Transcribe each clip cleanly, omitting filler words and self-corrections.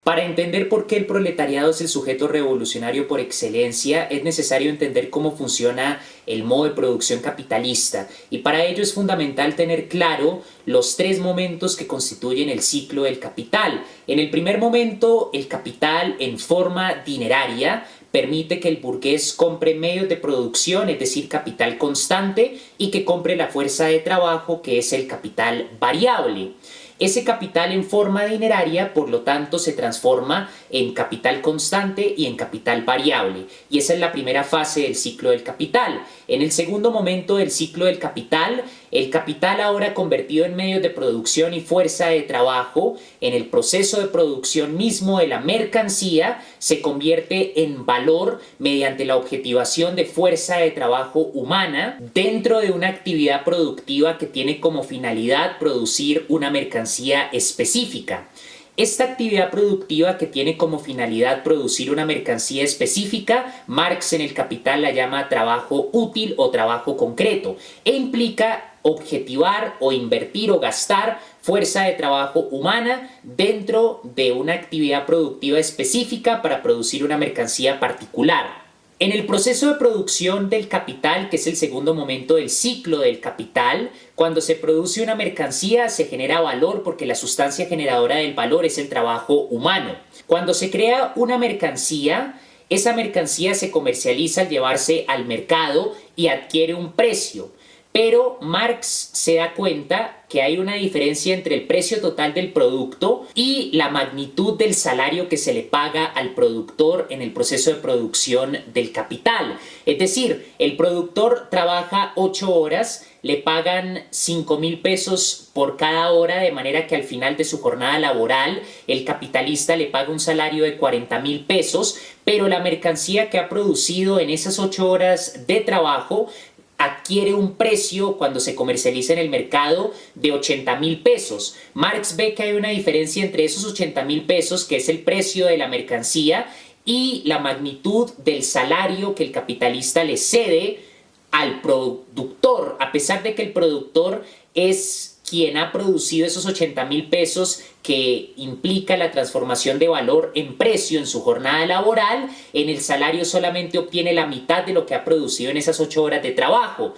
Para entender por qué el proletariado es el sujeto revolucionario por excelencia, es necesario entender cómo funciona el modo de producción capitalista, y para ello es fundamental tener claro los tres momentos que constituyen el ciclo del capital. En el primer momento, el capital en forma dineraria permite que el burgués compre medios de producción, es decir, capital constante, y que compre la fuerza de trabajo, que es el capital variable. Ese capital en forma dineraria, por lo tanto, se transforma en capital constante y en capital variable. Y esa es la primera fase del ciclo del capital. En el segundo momento del ciclo del capital, el capital ahora convertido en medios de producción y fuerza de trabajo, en el proceso de producción mismo de la mercancía, se convierte en valor mediante la objetivación de fuerza de trabajo humana dentro de una actividad productiva que tiene como finalidad producir una mercancía específica. Esta actividad productiva que tiene como finalidad producir una mercancía específica, Marx en el Capital la llama trabajo útil o trabajo concreto, e implica objetivar o invertir o gastar fuerza de trabajo humana dentro de una actividad productiva específica para producir una mercancía particular. En el proceso de producción del capital, que es el segundo momento del ciclo del capital, cuando se produce una mercancía se genera valor porque la sustancia generadora del valor es el trabajo humano. Cuando se crea una mercancía, esa mercancía se comercializa al llevarse al mercado y adquiere un precio. Pero Marx se da cuenta que hay una diferencia entre el precio total del producto y la magnitud del salario que se le paga al productor en el proceso de producción del capital. Es decir, el productor trabaja 8 horas, le pagan 5.000 pesos por cada hora, de manera que al final de su jornada laboral el capitalista le paga un salario de 40.000 pesos, pero la mercancía que ha producido en esas 8 horas de trabajo adquiere un precio cuando se comercializa en el mercado de 80.000 pesos. Marx ve que hay una diferencia entre esos 80.000 pesos, que es el precio de la mercancía, y la magnitud del salario que el capitalista le cede al productor, a pesar de que el productor es quien ha producido esos 80.000 pesos que implica la transformación de valor en precio en su jornada laboral. En el salario solamente obtiene la mitad de lo que ha producido en esas 8 horas de trabajo.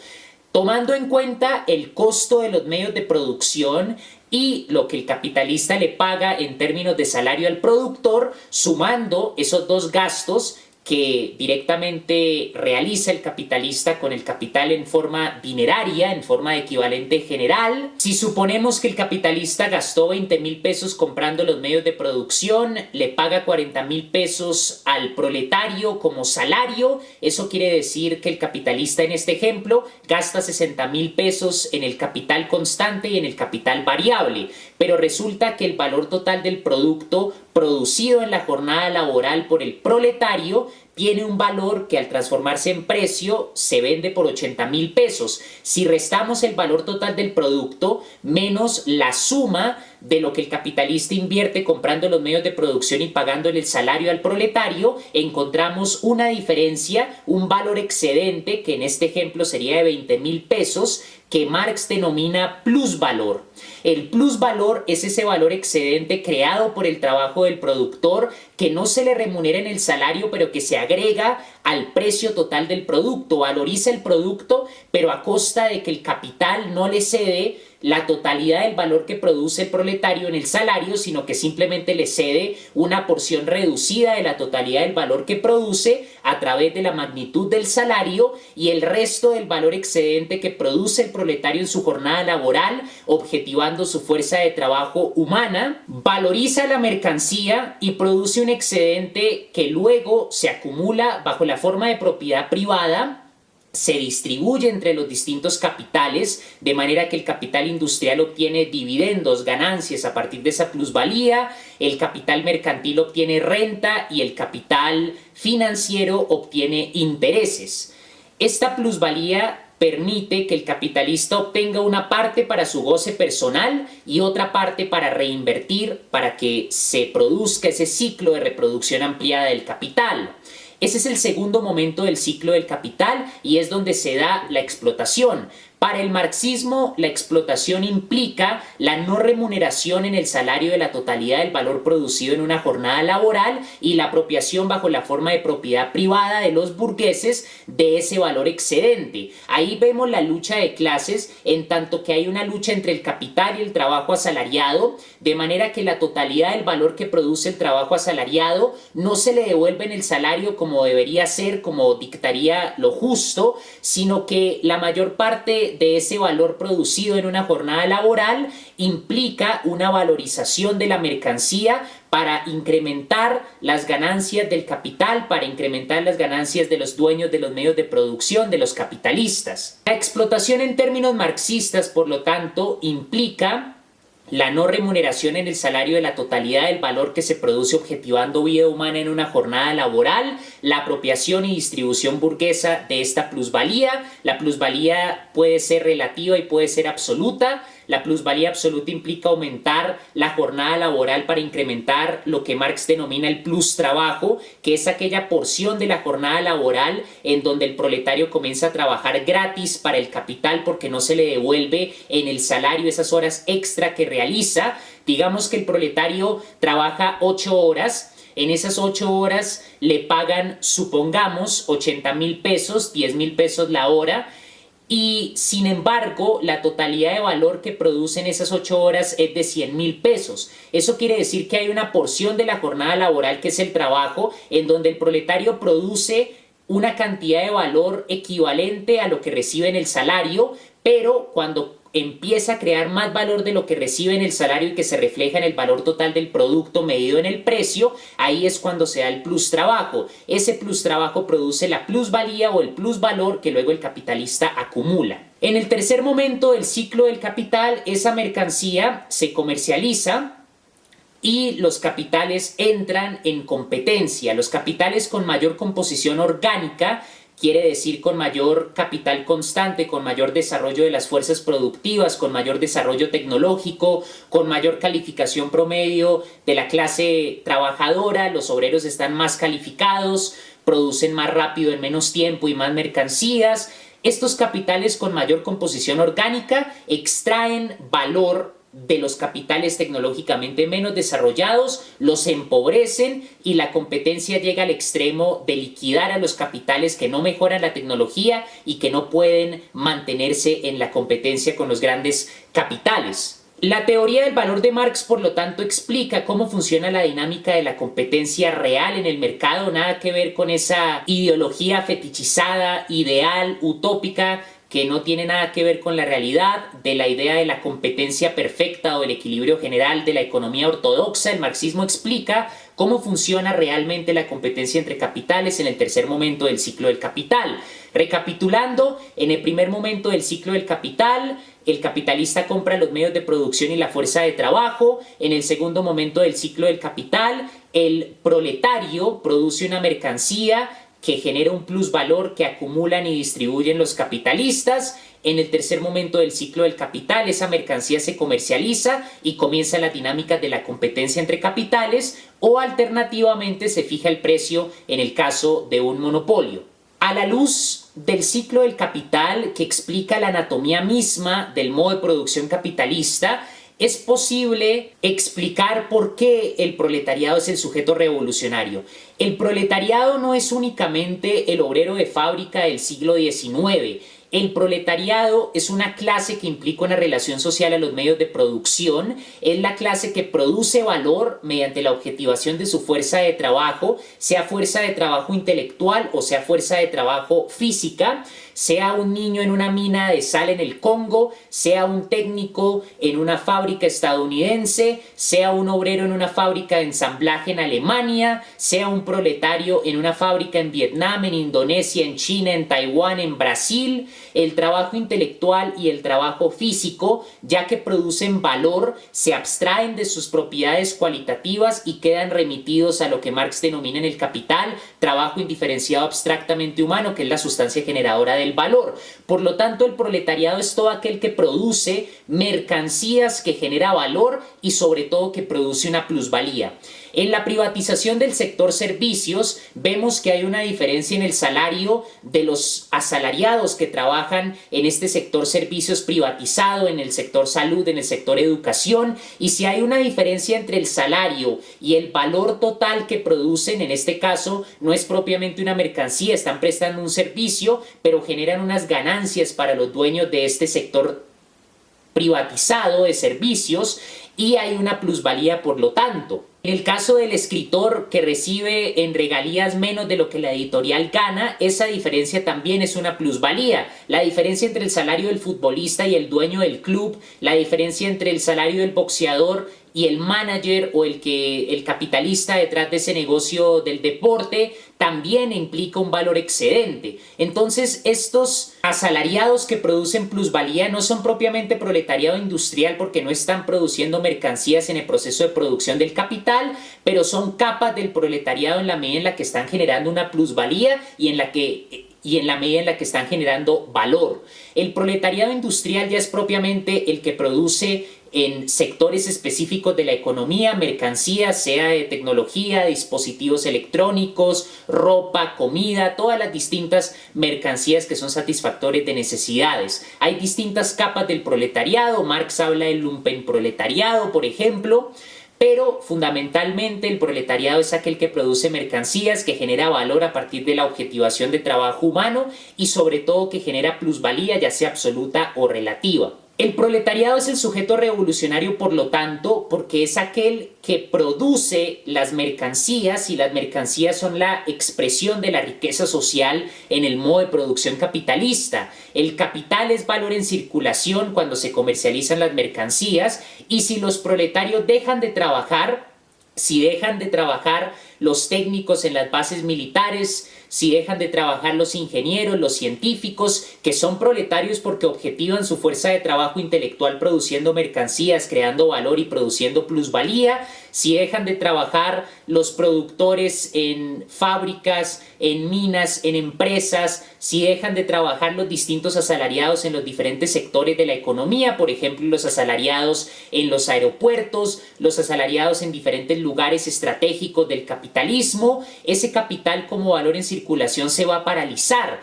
Tomando en cuenta el costo de los medios de producción y lo que el capitalista le paga en términos de salario al productor, sumando esos dos gastos que directamente realiza el capitalista con el capital en forma dineraria, en forma de equivalente general. Si suponemos que el capitalista gastó 20.000 pesos comprando los medios de producción, le paga 40.000 pesos al proletario como salario, eso quiere decir que el capitalista en este ejemplo gasta 60.000 pesos en el capital constante y en el capital variable, pero resulta que el valor total del producto producido en la jornada laboral por el proletario tiene un valor que al transformarse en precio se vende por 80.000 pesos. Si restamos el valor total del producto menos la suma de lo que el capitalista invierte comprando los medios de producción y pagándole el salario al proletario, encontramos una diferencia, un valor excedente, que en este ejemplo sería de 20.000 pesos, que Marx denomina plusvalor. El plusvalor es ese valor excedente creado por el trabajo del productor que no se le remunera en el salario, pero que se agrega al precio total del producto, valoriza el producto, pero a costa de que el capital no le cede la totalidad del valor que produce el proletario en el salario, sino que simplemente le cede una porción reducida de la totalidad del valor que produce a través de la magnitud del salario, y el resto del valor excedente que produce el proletario en su jornada laboral, objetivando su fuerza de trabajo humana, valoriza la mercancía y produce un excedente que luego se acumula bajo la forma de propiedad privada, se distribuye entre los distintos capitales, de manera que el capital industrial obtiene dividendos, ganancias a partir de esa plusvalía, el capital mercantil obtiene renta y el capital financiero obtiene intereses. Esta plusvalía permite que el capitalista obtenga una parte para su goce personal y otra parte para reinvertir, para que se produzca ese ciclo de reproducción ampliada del capital. Ese es el segundo momento del ciclo del capital y es donde se da la explotación. Para el marxismo, la explotación implica la no remuneración en el salario de la totalidad del valor producido en una jornada laboral y la apropiación bajo la forma de propiedad privada de los burgueses de ese valor excedente. Ahí vemos la lucha de clases, en tanto que hay una lucha entre el capital y el trabajo asalariado, de manera que la totalidad del valor que produce el trabajo asalariado no se le devuelve en el salario como debería ser, como dictaría lo justo, sino que la mayor parte de ese valor producido en una jornada laboral implica una valorización de la mercancía para incrementar las ganancias del capital, para incrementar las ganancias de los dueños de los medios de producción, de los capitalistas. La explotación en términos marxistas, por lo tanto, implica la no remuneración en el salario de la totalidad del valor que se produce objetivando vida humana en una jornada laboral, la apropiación y distribución burguesa de esta plusvalía. La plusvalía puede ser relativa y puede ser absoluta. La plusvalía absoluta implica aumentar la jornada laboral para incrementar lo que Marx denomina el plus trabajo, que es aquella porción de la jornada laboral en donde el proletario comienza a trabajar gratis para el capital porque no se le devuelve en el salario esas horas extra que realiza. Digamos que el proletario trabaja 8 horas. En esas 8 horas le pagan, supongamos, 80,000 pesos, 10,000 pesos la hora. Y sin embargo, la totalidad de valor que producen esas 8 horas es de 100,000 pesos. Eso quiere decir que hay una porción de la jornada laboral, que es el trabajo, en donde el proletario produce una cantidad de valor equivalente a lo que recibe en el salario, pero cuando empieza a crear más valor de lo que recibe en el salario y que se refleja en el valor total del producto medido en el precio, ahí es cuando se da el plus trabajo. Ese plus trabajo produce la plusvalía o el plusvalor que luego el capitalista acumula. En el tercer momento del ciclo del capital, esa mercancía se comercializa y los capitales entran en competencia. Los capitales con mayor composición orgánica, quiere decir con mayor capital constante, con mayor desarrollo de las fuerzas productivas, con mayor desarrollo tecnológico, con mayor calificación promedio de la clase trabajadora. Los obreros están más calificados, producen más rápido en menos tiempo y más mercancías. Estos capitales con mayor composición orgánica extraen valor de los capitales tecnológicamente menos desarrollados, los empobrecen y la competencia llega al extremo de liquidar a los capitales que no mejoran la tecnología y que no pueden mantenerse en la competencia con los grandes capitales. La teoría del valor de Marx, por lo tanto, explica cómo funciona la dinámica de la competencia real en el mercado, nada que ver con esa ideología fetichizada, ideal, utópica, que no tiene nada que ver con la realidad, de la idea de la competencia perfecta o el equilibrio general de la economía ortodoxa. El marxismo explica cómo funciona realmente la competencia entre capitales en el tercer momento del ciclo del capital. Recapitulando, en el primer momento del ciclo del capital, el capitalista compra los medios de producción y la fuerza de trabajo. En el segundo momento del ciclo del capital, el proletario produce una mercancía que genera un plusvalor que acumulan y distribuyen los capitalistas. En el tercer momento del ciclo del capital, esa mercancía se comercializa y comienza la dinámica de la competencia entre capitales, o alternativamente se fija el precio en el caso de un monopolio. A la luz del ciclo del capital, que explica la anatomía misma del modo de producción capitalista, es posible explicar por qué el proletariado es el sujeto revolucionario. El proletariado no es únicamente el obrero de fábrica del siglo XIX. El proletariado es una clase que implica una relación social a los medios de producción, es la clase que produce valor mediante la objetivación de su fuerza de trabajo, sea fuerza de trabajo intelectual o sea fuerza de trabajo física, sea un niño en una mina de sal en el Congo, sea un técnico en una fábrica estadounidense, sea un obrero en una fábrica de ensamblaje en Alemania, sea un proletario en una fábrica en Vietnam, en Indonesia, en China, en Taiwán, en Brasil. El trabajo intelectual y el trabajo físico, ya que producen valor, se abstraen de sus propiedades cualitativas y quedan remitidos a lo que Marx denomina en el Capital, trabajo indiferenciado abstractamente humano, que es la sustancia generadora del valor. Por lo tanto, el proletariado es todo aquel que produce mercancías que genera valor y sobre todo que produce una plusvalía. En la privatización del sector servicios vemos que hay una diferencia en el salario de los asalariados que trabajan en este sector servicios privatizado, en el sector salud, en el sector educación, y si hay una diferencia entre el salario y el valor total que producen, en este caso no es propiamente una mercancía, están prestando un servicio, pero generan unas ganancias para los dueños de este sector privatizado de servicios y hay una plusvalía por lo tanto. En el caso del escritor que recibe en regalías menos de lo que la editorial gana, esa diferencia también es una plusvalía. La diferencia entre el salario del futbolista y el dueño del club, la diferencia entre el salario del boxeador y el manager o el capitalista detrás de ese negocio del deporte también implica un valor excedente. Entonces estos asalariados que producen plusvalía no son propiamente proletariado industrial porque no están produciendo mercancías en el proceso de producción del capital, pero son capas del proletariado en la medida en la que están generando una plusvalía y en la medida en la que están generando valor. El proletariado industrial ya es propiamente el que produce en sectores específicos de la economía, mercancías, sea de tecnología, dispositivos electrónicos, ropa, comida, todas las distintas mercancías que son satisfactores de necesidades. Hay distintas capas del proletariado, Marx habla del lumpenproletariado, por ejemplo, pero fundamentalmente el proletariado es aquel que produce mercancías, que genera valor a partir de la objetivación de trabajo humano y sobre todo que genera plusvalía, ya sea absoluta o relativa. El proletariado es el sujeto revolucionario, por lo tanto, porque es aquel que produce las mercancías y las mercancías son la expresión de la riqueza social en el modo de producción capitalista. El capital es valor en circulación cuando se comercializan las mercancías y si los proletarios dejan de trabajar, si dejan de trabajar los técnicos en las bases militares, si dejan de trabajar los ingenieros, los científicos, que son proletarios porque objetivan su fuerza de trabajo intelectual produciendo mercancías, creando valor y produciendo plusvalía, si dejan de trabajar los productores en fábricas, en minas, en empresas, si dejan de trabajar los distintos asalariados en los diferentes sectores de la economía, por ejemplo, los asalariados en los aeropuertos, los asalariados en diferentes lugares estratégicos del capitalismo, ese capital como valor en circulación se va a paralizar.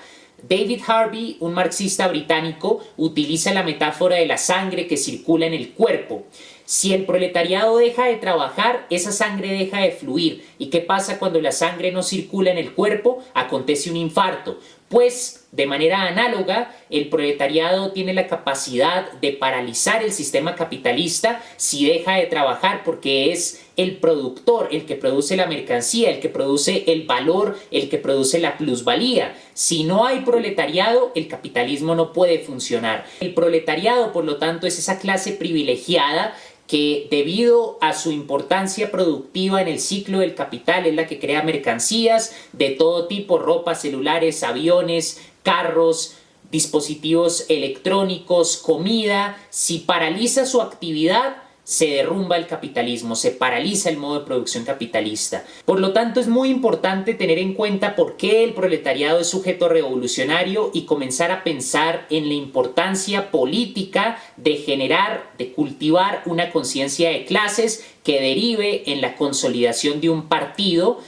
David Harvey, un marxista británico, utiliza la metáfora de la sangre que circula en el cuerpo. Si el proletariado deja de trabajar, esa sangre deja de fluir. ¿Y qué pasa cuando la sangre no circula en el cuerpo? Acontece un infarto. Pues, de manera análoga, el proletariado tiene la capacidad de paralizar el sistema capitalista si deja de trabajar porque es el productor, el que produce la mercancía, el que produce el valor, el que produce la plusvalía. Si no hay proletariado, el capitalismo no puede funcionar. El proletariado, por lo tanto, es esa clase privilegiada que debido a su importancia productiva en el ciclo del capital es la que crea mercancías de todo tipo, ropa, celulares, aviones, carros, dispositivos electrónicos, comida. Si paraliza su actividad, se derrumba el capitalismo, se paraliza el modo de producción capitalista. Por lo tanto, es muy importante tener en cuenta por qué el proletariado es sujeto revolucionario y comenzar a pensar en la importancia política de generar, de cultivar una conciencia de clases que derive en la consolidación de un partido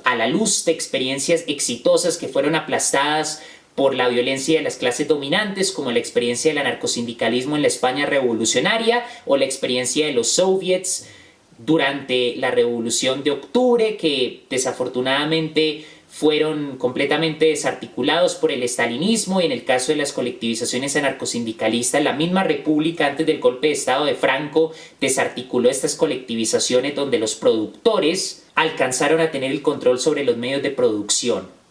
a la luz de experiencias exitosas que fueron aplastadas por la violencia de las clases dominantes, como la experiencia del anarcosindicalismo en la España revolucionaria o la experiencia de los soviets durante la Revolución de Octubre, que desafortunadamente fueron completamente desarticulados por el estalinismo, y en el caso de las colectivizaciones anarcosindicalistas, la misma república antes del golpe de estado de Franco desarticuló estas colectivizaciones donde los productores alcanzaron a tener el control sobre los medios de producción.